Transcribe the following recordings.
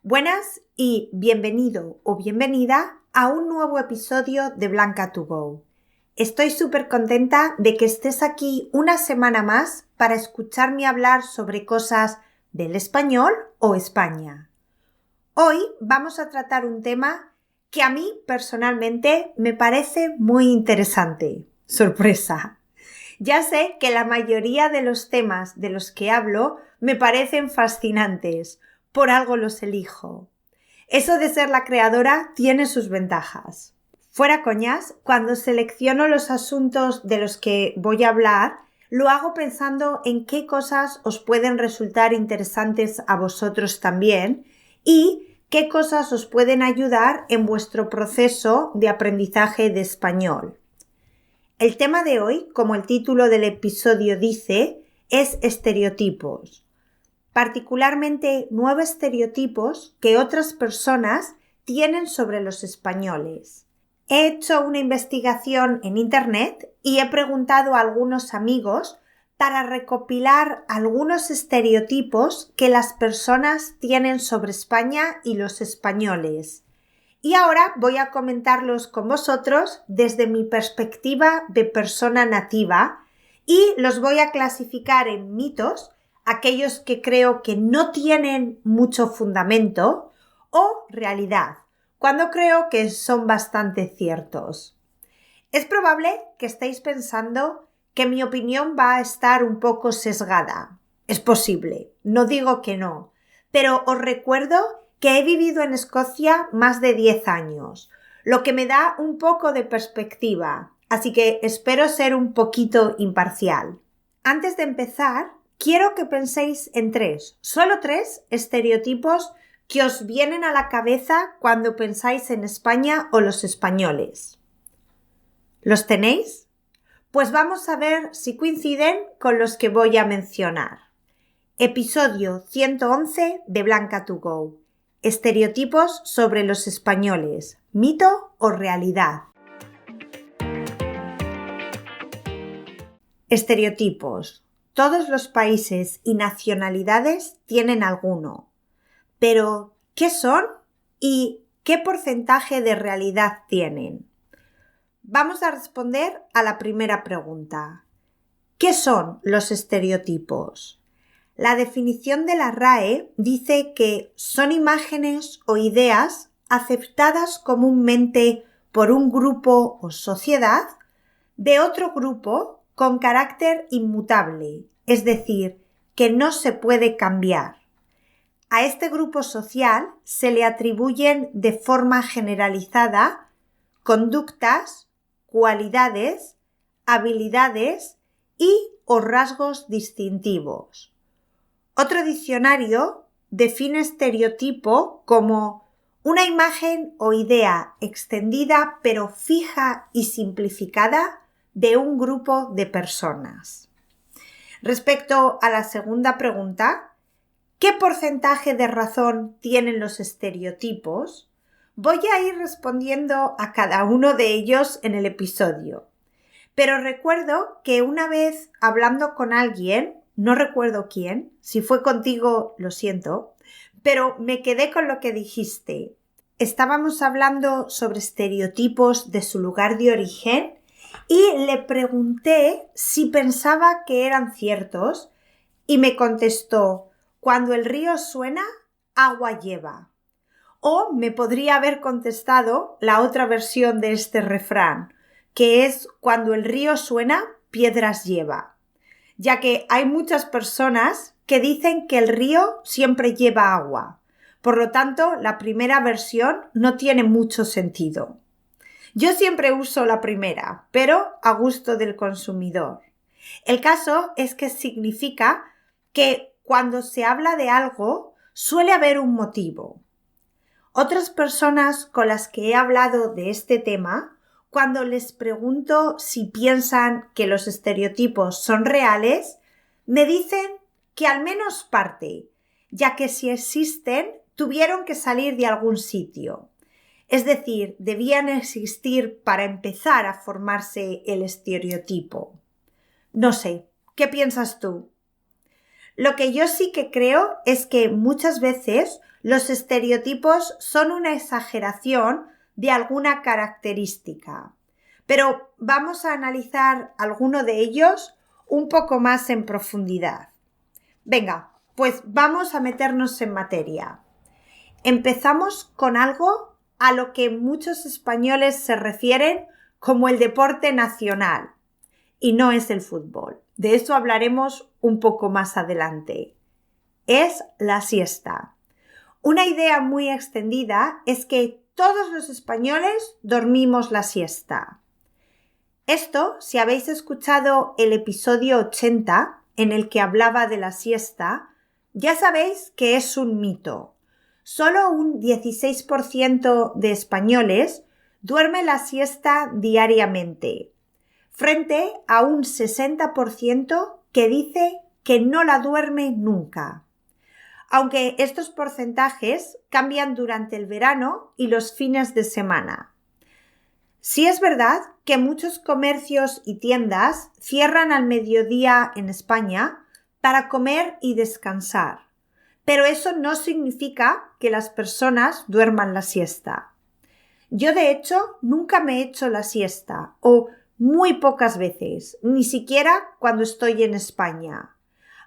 Buenas y bienvenido o bienvenida a un nuevo episodio de Blanca2Go. Estoy súper contenta de que estés aquí una semana más para escucharme hablar sobre cosas del español o España. Hoy vamos a tratar un tema que a mí personalmente me parece muy interesante. ¡Sorpresa! Ya sé que la mayoría de los temas de los que hablo me parecen fascinantes. Por algo los elijo. Eso de ser la creadora tiene sus ventajas. Fuera coñas, cuando selecciono los asuntos de los que voy a hablar, lo hago pensando en qué cosas os pueden resultar interesantes a vosotros también y qué cosas os pueden ayudar en vuestro proceso de aprendizaje de español. El tema de hoy, como el título del episodio dice, es estereotipos. Particularmente 9 estereotipos que otras personas tienen sobre los españoles. He hecho una investigación en internet y he preguntado a algunos amigos para recopilar algunos estereotipos que las personas tienen sobre España y los españoles. Y ahora voy a comentarlos con vosotros desde mi perspectiva de persona nativa y los voy a clasificar en mitos, aquellos que creo que no tienen mucho fundamento, o realidad, cuando creo que son bastante ciertos. Es probable que estéis pensando que mi opinión va a estar un poco sesgada. Es posible, no digo que no, pero os recuerdo que he vivido en Escocia más de 10 años, lo que me da un poco de perspectiva, así que espero ser un poquito imparcial. Antes de empezar, quiero que penséis en solo tres estereotipos que os vienen a la cabeza cuando pensáis en España o los españoles. ¿Los tenéis? Pues vamos a ver si coinciden con los que voy a mencionar. Episodio 111 de Blanca2Go. Estereotipos sobre los españoles. ¿Mito o realidad? Estereotipos. Todos los países y nacionalidades tienen alguno. Pero, ¿qué son y qué porcentaje de realidad tienen? Vamos a responder a la primera pregunta. ¿Qué son los estereotipos? La definición de la RAE dice que son imágenes o ideas aceptadas comúnmente por un grupo o sociedad de otro grupo con carácter inmutable, es decir, que no se puede cambiar. A este grupo social se le atribuyen de forma generalizada conductas, cualidades, habilidades y o rasgos distintivos. Otro diccionario define estereotipo como una imagen o idea extendida pero fija y simplificada de un grupo de personas. Respecto a la segunda pregunta, ¿qué porcentaje de razón tienen los estereotipos? Voy a ir respondiendo a cada uno de ellos en el episodio. Pero recuerdo que una vez hablando con alguien, no recuerdo quién, si fue contigo lo siento, pero me quedé con lo que dijiste. Estábamos hablando sobre estereotipos de su lugar de origen y le pregunté si pensaba que eran ciertos y me contestó, cuando el río suena, agua lleva. O me podría haber contestado la otra versión de este refrán, que es cuando el río suena, piedras lleva, ya que hay muchas personas que dicen que el río siempre lleva agua. Por lo tanto, la primera versión no tiene mucho sentido. Yo siempre uso la primera, pero a gusto del consumidor. El caso es que significa que cuando se habla de algo suele haber un motivo. Otras personas con las que he hablado de este tema, cuando les pregunto si piensan que los estereotipos son reales, me dicen que al menos parte, ya que si existen, tuvieron que salir de algún sitio. Es decir, debían existir para empezar a formarse el estereotipo. No sé, ¿qué piensas tú? Lo que yo sí que creo es que muchas veces Los estereotipos son una exageración de alguna característica, pero vamos a analizar alguno de ellos un poco más en profundidad. Venga, pues vamos a meternos en materia. Empezamos con algo a lo que muchos españoles se refieren como el deporte nacional, y no es el fútbol. De eso hablaremos un poco más adelante. Es la siesta. Una idea muy extendida es que todos los españoles dormimos la siesta. Esto, si habéis escuchado el episodio 80, en el que hablaba de la siesta, ya sabéis que es un mito. Solo un 16% de españoles duerme la siesta diariamente, frente a un 60% que dice que no la duerme nunca. Aunque estos porcentajes cambian durante el verano y los fines de semana. Sí es verdad que muchos comercios y tiendas cierran al mediodía en España para comer y descansar, pero eso no significa que las personas duerman la siesta. Yo, de hecho, nunca me he hecho la siesta, o muy pocas veces, ni siquiera cuando estoy en España.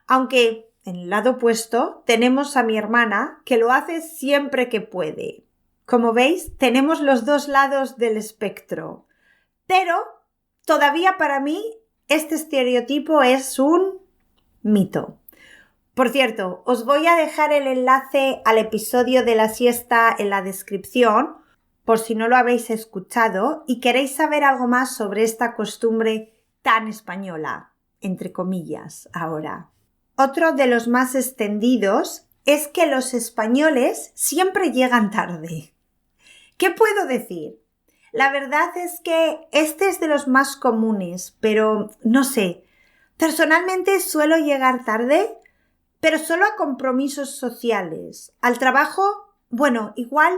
Aunque, en el lado opuesto, tenemos a mi hermana, que lo hace siempre que puede. Como veis, tenemos los dos lados del espectro. Pero, todavía para mí, este estereotipo es un mito. Por cierto, os voy a dejar el enlace al episodio de la siesta en la descripción, por si no lo habéis escuchado y queréis saber algo más sobre esta costumbre tan española, entre comillas, ahora. Otro de los más extendidos es que los españoles siempre llegan tarde. ¿Qué puedo decir? La verdad es que este es de los más comunes, pero no sé. Personalmente suelo llegar tarde, pero solo a compromisos sociales. Al trabajo, bueno, igual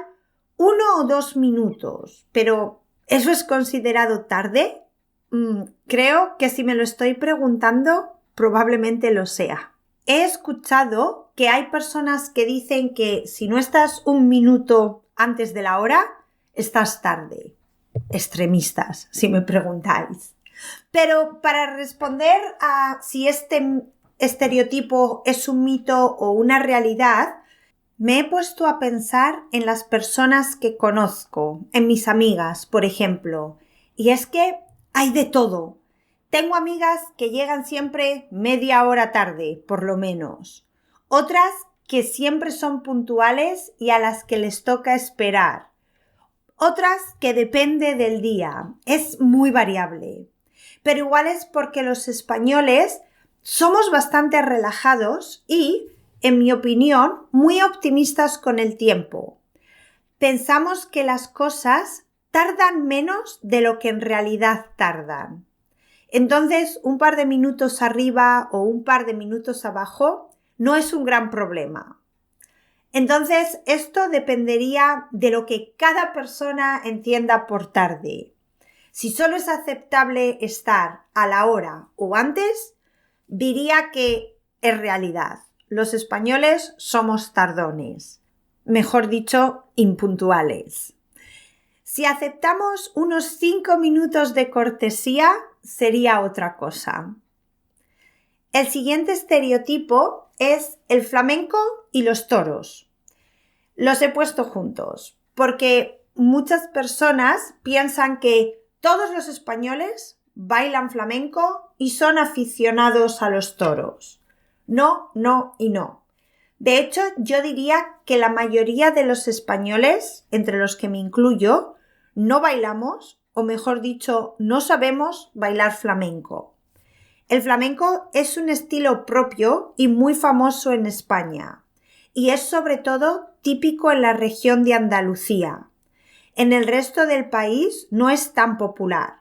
1 o 2 minutos, pero ¿eso es considerado tarde? Creo que si me lo estoy preguntando, probablemente lo sea. He escuchado que hay personas que dicen que si no estás 1 minuto antes de la hora, estás tarde. Extremistas, si me preguntáis. Pero para responder a si este estereotipo es un mito o una realidad, me he puesto a pensar en las personas que conozco, en mis amigas, por ejemplo. Y es que hay de todo. Tengo amigas que llegan siempre media hora tarde, por lo menos. Otras que siempre son puntuales y a las que les toca esperar. Otras que depende del día. Es muy variable. Pero igual es porque los españoles somos bastante relajados y, en mi opinión, muy optimistas con el tiempo. Pensamos que las cosas tardan menos de lo que en realidad tardan. Entonces, un par de minutos arriba o un par de minutos abajo no es un gran problema. Entonces, esto dependería de lo que cada persona entienda por tarde. Si solo es aceptable estar a la hora o antes, diría que es realidad. Los españoles somos tardones, mejor dicho, impuntuales. Si aceptamos unos 5 minutos de cortesía, sería otra cosa. El siguiente estereotipo es el flamenco y los toros. Los he puesto juntos porque muchas personas piensan que todos los españoles bailan flamenco y son aficionados a los toros. No, no y no. De hecho, yo diría que la mayoría de los españoles, entre los que me incluyo, no bailamos, o mejor dicho, no sabemos bailar flamenco. El flamenco es un estilo propio y muy famoso en España, y es sobre todo típico en la región de Andalucía. En el resto del país no es tan popular.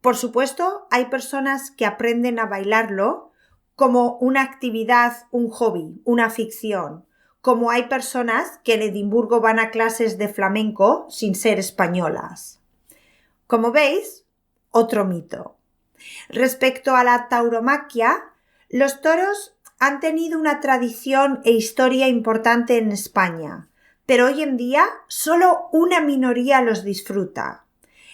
Por supuesto, hay personas que aprenden a bailarlo como una actividad, un hobby, una afición, como hay personas que en Edimburgo van a clases de flamenco sin ser españolas. Como veis, otro mito. Respecto a la tauromaquia, los toros han tenido una tradición e historia importante en España, pero hoy en día solo una minoría los disfruta.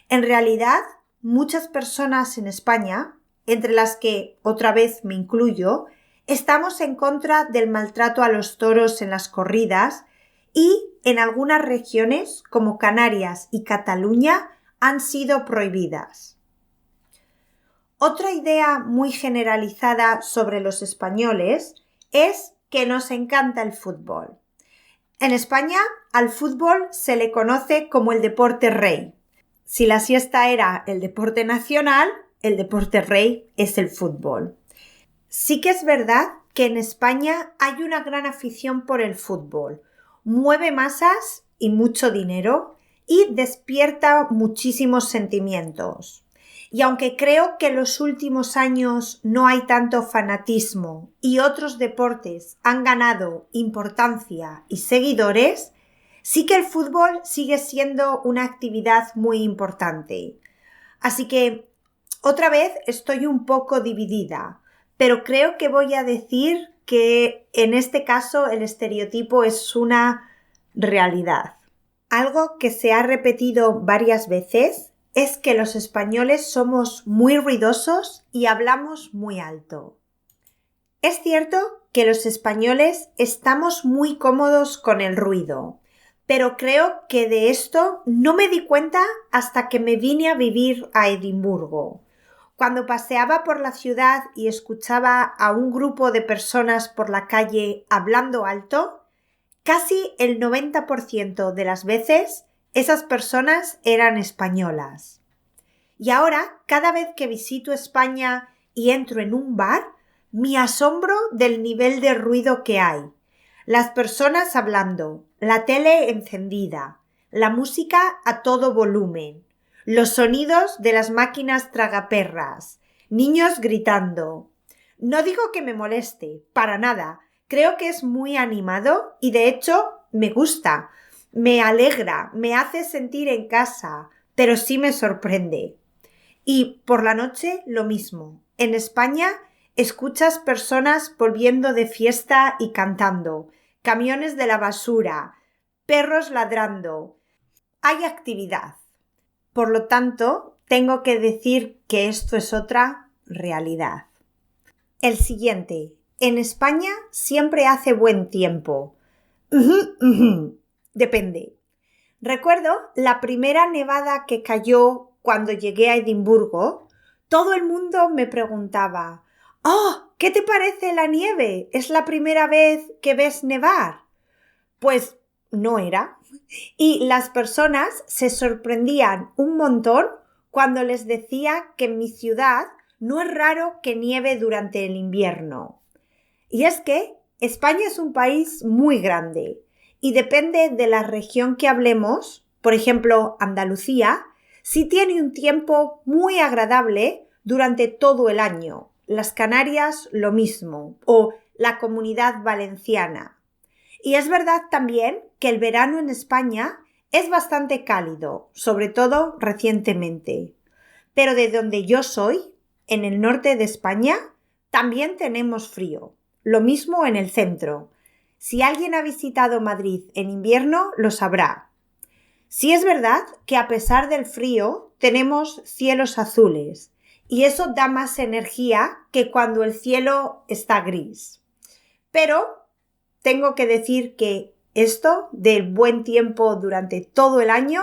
En realidad, muchas personas en España, entre las que otra vez me incluyo, estamos en contra del maltrato a los toros en las corridas y en algunas regiones, como Canarias y Cataluña, han sido prohibidas. Otra idea muy generalizada sobre los españoles es que nos encanta el fútbol. En España, al fútbol se le conoce como el deporte rey. Si la siesta era el deporte nacional, el deporte rey es el fútbol. Sí que es verdad que en España hay una gran afición por el fútbol. Mueve masas y mucho dinero y despierta muchísimos sentimientos. Y aunque creo que en los últimos años no hay tanto fanatismo y otros deportes han ganado importancia y seguidores, sí que el fútbol sigue siendo una actividad muy importante. Así que, otra vez estoy un poco dividida, pero creo que voy a decir que en este caso el estereotipo es una realidad. Algo que se ha repetido varias veces es que los españoles somos muy ruidosos y hablamos muy alto. Es cierto que los españoles estamos muy cómodos con el ruido, pero creo que de esto no me di cuenta hasta que me vine a vivir a Edimburgo. Cuando paseaba por la ciudad y escuchaba a un grupo de personas por la calle hablando alto, casi el 90% de las veces esas personas eran españolas. Y ahora, cada vez que visito España y entro en un bar, me asombro del nivel de ruido que hay. Las personas hablando, la tele encendida, la música a todo volumen, los sonidos de las máquinas tragaperras, niños gritando. No digo que me moleste, para nada. Creo que es muy animado y de hecho me gusta, me alegra, me hace sentir en casa, pero sí me sorprende. Y por la noche lo mismo. En España escuchas personas volviendo de fiesta y cantando, camiones de la basura, perros ladrando. Hay actividad. Por lo tanto, tengo que decir que esto es otra realidad. El siguiente. En España siempre hace buen tiempo. Depende. Recuerdo la primera nevada que cayó cuando llegué a Edimburgo. Todo el mundo me preguntaba: «Oh, ¿qué te parece la nieve? ¿Es la primera vez que ves nevar?» Pues no era. Y las personas se sorprendían un montón cuando les decía que en mi ciudad no es raro que nieve durante el invierno. Y es que España es un país muy grande y depende de la región que hablemos, por ejemplo, Andalucía, sí tiene un tiempo muy agradable durante todo el año. Las Canarias lo mismo, o la Comunidad Valenciana. Y es verdad también que el verano en España es bastante cálido, sobre todo recientemente. Pero de donde yo soy, en el norte de España, también tenemos frío. Lo mismo en el centro. Si alguien ha visitado Madrid en invierno, lo sabrá. Sí es verdad que a pesar del frío tenemos cielos azules y eso da más energía que cuando el cielo está gris. Pero tengo que decir que esto del buen tiempo durante todo el año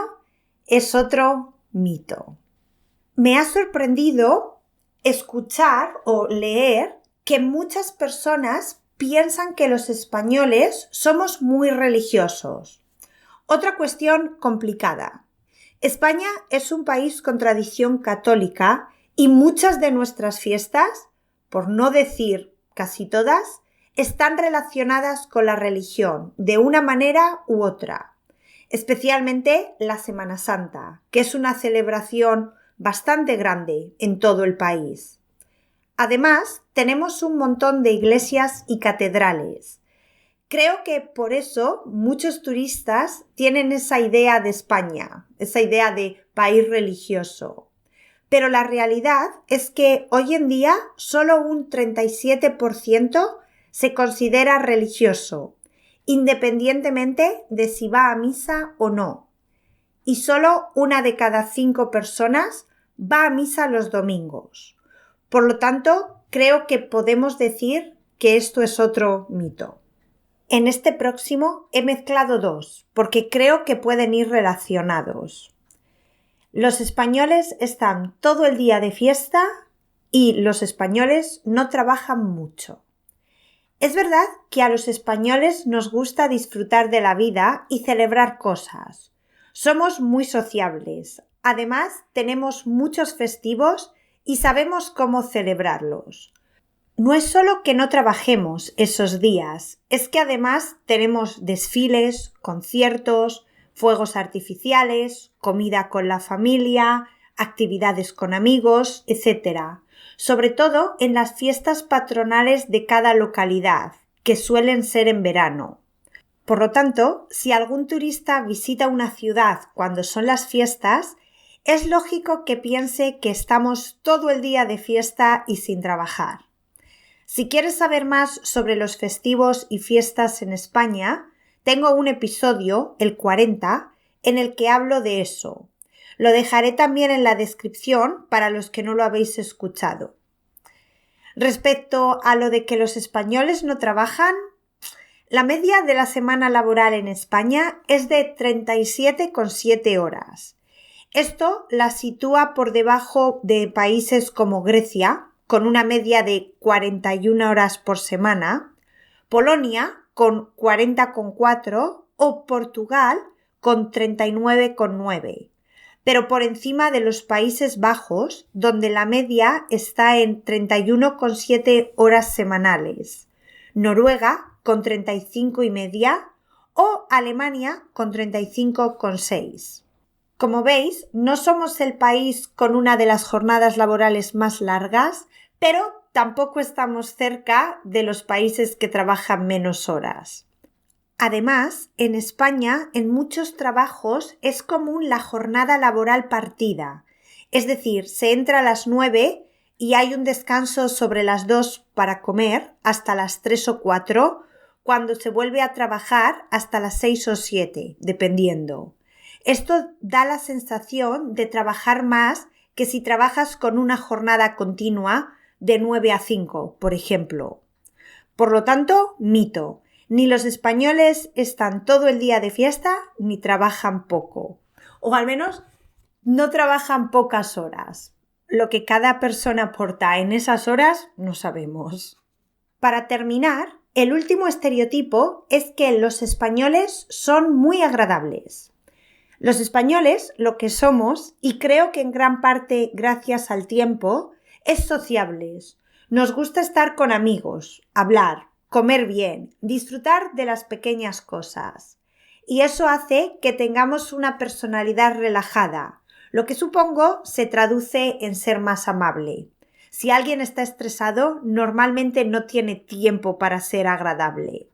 es otro mito. Me ha sorprendido escuchar o leer que muchas personas piensan que los españoles somos muy religiosos. Otra cuestión complicada. España es un país con tradición católica y muchas de nuestras fiestas, por no decir casi todas, están relacionadas con la religión de una manera u otra. Especialmente la Semana Santa, que es una celebración bastante grande en todo el país. Además, tenemos un montón de iglesias y catedrales. Creo que por eso muchos turistas tienen esa idea de España, esa idea de país religioso. Pero la realidad es que hoy en día solo un 37% se considera religioso, independientemente de si va a misa o no. Y solo 1 de cada 5 personas va a misa los domingos. Por lo tanto, creo que podemos decir que esto es otro mito. En este próximo he mezclado 2, porque creo que pueden ir relacionados. Los españoles están todo el día de fiesta y los españoles no trabajan mucho. Es verdad que a los españoles nos gusta disfrutar de la vida y celebrar cosas. Somos muy sociables. Además, tenemos muchos festivos y sabemos cómo celebrarlos. No es solo que no trabajemos esos días, es que además tenemos desfiles, conciertos, fuegos artificiales, comida con la familia, actividades con amigos, etc. Sobre todo en las fiestas patronales de cada localidad, que suelen ser en verano. Por lo tanto, si algún turista visita una ciudad cuando son las fiestas, es lógico que piense que estamos todo el día de fiesta y sin trabajar. Si quieres saber más sobre los festivos y fiestas en España, tengo un episodio, el 40, en el que hablo de eso. Lo dejaré también en la descripción para los que no lo habéis escuchado. Respecto a lo de que los españoles no trabajan, la media de la semana laboral en España es de 37,7 horas. Esto la sitúa por debajo de países como Grecia, con una media de 41 horas por semana, Polonia con 40,4 o Portugal con 39,9, pero por encima de los Países Bajos, donde la media está en 31,7 horas semanales, Noruega con 35,5 o Alemania con 35,6. Como veis, no somos el país con una de las jornadas laborales más largas, pero tampoco estamos cerca de los países que trabajan menos horas. Además, en España, en muchos trabajos es común la jornada laboral partida, es decir, se entra a las 9 y hay un descanso sobre las 2 para comer hasta las 3 o 4, cuando se vuelve a trabajar hasta las 6 o 7, dependiendo. Esto da la sensación de trabajar más que si trabajas con una jornada continua de 9 a 5, por ejemplo. Por lo tanto, mito. Ni los españoles están todo el día de fiesta ni trabajan poco. O al menos no trabajan pocas horas. Lo que cada persona aporta en esas horas no sabemos. Para terminar, el último estereotipo es que los españoles son muy agradables. Los españoles, lo que somos, y creo que en gran parte gracias al tiempo, es sociables. Nos gusta estar con amigos, hablar, comer bien, disfrutar de las pequeñas cosas. Y eso hace que tengamos una personalidad relajada, lo que supongo se traduce en ser más amable. Si alguien está estresado, normalmente no tiene tiempo para ser agradable.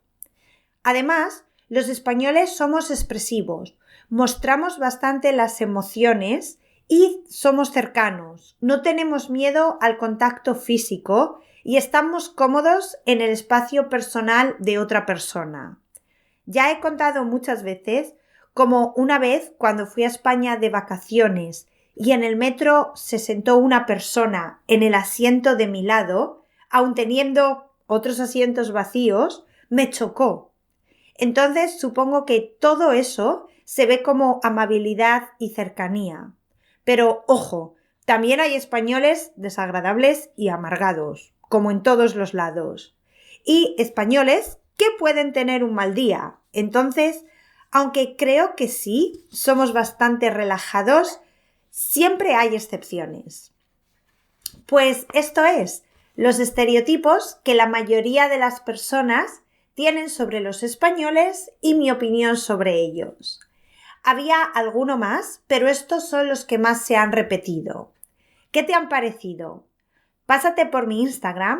Además, los españoles somos expresivos, mostramos bastante las emociones y somos cercanos. No tenemos miedo al contacto físico y estamos cómodos en el espacio personal de otra persona. Ya he contado muchas veces como una vez cuando fui a España de vacaciones y en el metro se sentó una persona en el asiento de mi lado, aun teniendo otros asientos vacíos, me chocó. Entonces supongo que todo eso se ve como amabilidad y cercanía. Pero, ojo, también hay españoles desagradables y amargados, como en todos los lados. Y españoles que pueden tener un mal día. Entonces, aunque creo que sí, somos bastante relajados, siempre hay excepciones. Pues esto es, los estereotipos que la mayoría de las personas tienen sobre los españoles y mi opinión sobre ellos. Había alguno más, pero estos son los que más se han repetido. ¿Qué te han parecido? Pásate por mi Instagram,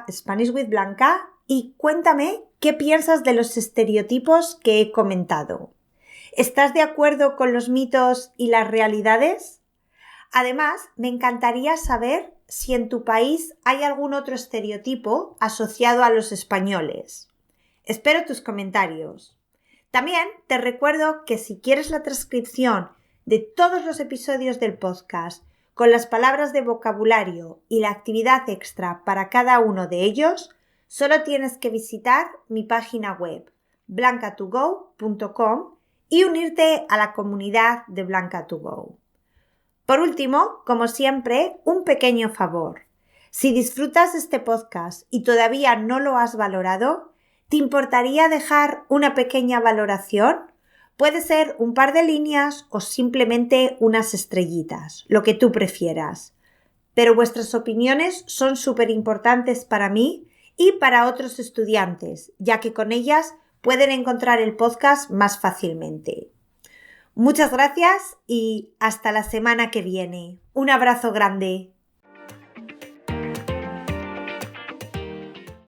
@SpanishWithBlanca, y cuéntame qué piensas de los estereotipos que he comentado. ¿Estás de acuerdo con los mitos y las realidades? Además, me encantaría saber si en tu país hay algún otro estereotipo asociado a los españoles. Espero tus comentarios. También te recuerdo que si quieres la transcripción de todos los episodios del podcast con las palabras de vocabulario y la actividad extra para cada uno de ellos, solo tienes que visitar mi página web blanca2go.com y unirte a la comunidad de Blanca2Go. Por último, como siempre, un pequeño favor. Si disfrutas de este podcast y todavía no lo has valorado, ¿te importaría dejar una pequeña valoración? Puede ser un par de líneas o simplemente unas estrellitas, lo que tú prefieras. Pero vuestras opiniones son súper importantes para mí y para otros estudiantes, ya que con ellas pueden encontrar el podcast más fácilmente. Muchas gracias y hasta la semana que viene. Un abrazo grande.